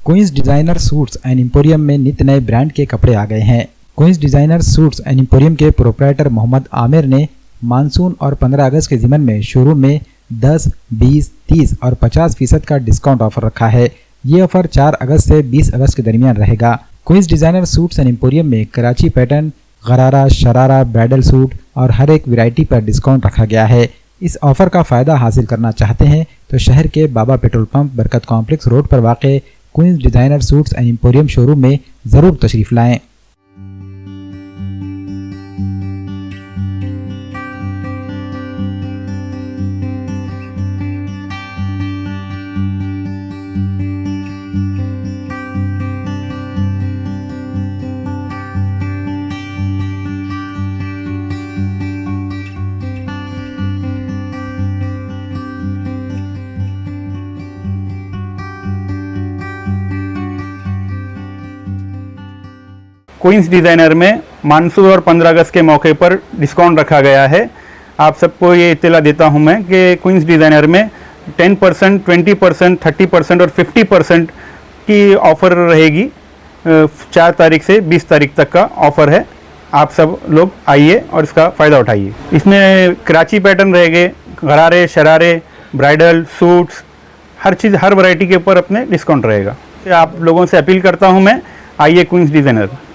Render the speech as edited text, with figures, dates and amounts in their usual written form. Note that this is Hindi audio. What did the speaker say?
Queen's Designer Suits and Emporium में नित नए ब्रांड के कपड़े आ गए हैं। Queens Designer Suits and Emporium के प्रोप्राइटर मोहम्मद आमिर ने मानसून और 15 अगस्त के ज़िमन में शोरूम में 10, 20, 30 और 50% का डिस्काउंट ऑफर रखा है। ये ऑफर 4 अगस्त से 20 अगस्त के दरमियान रहेगा। Queens Designer Suits and Emporium में कराची पैटर्न, गरारा, शरारा, ब्राइडल सूट और हर एक वैरायटी पर डिस्काउंट रखा गया है। इस ऑफर का फ़ायदा हासिल करना चाहते हैं तो शहर के Baba petrol pump, Barkat complex road पर वाक़ Queens Designer Suits and Emporium showroom में ज़रूर तशरीफ़ लाएँ। क्वींस डिज़ाइनर में मानसून और 15 अगस्त के मौके पर डिस्काउंट रखा गया है। आप सबको ये इत्तला देता हूँ मैं कि क्वींस डिज़ाइनर में 10%, 20%, 30% और 50% की ऑफ़र रहेगी। 4 तारीख से 20 तारीख तक का ऑफ़र है। आप सब लोग आइए और इसका फ़ायदा उठाइए। इसमें कराची पैटर्न रहेंगे, गरारे, शरारे, ब्राइडल सूट्स, हर चीज़, हर वैरायटी के ऊपर अपने डिस्काउंट रहेगा। आप लोगों से अपील करता हूँ मैं, आइए क्वींस डिज़ाइनर।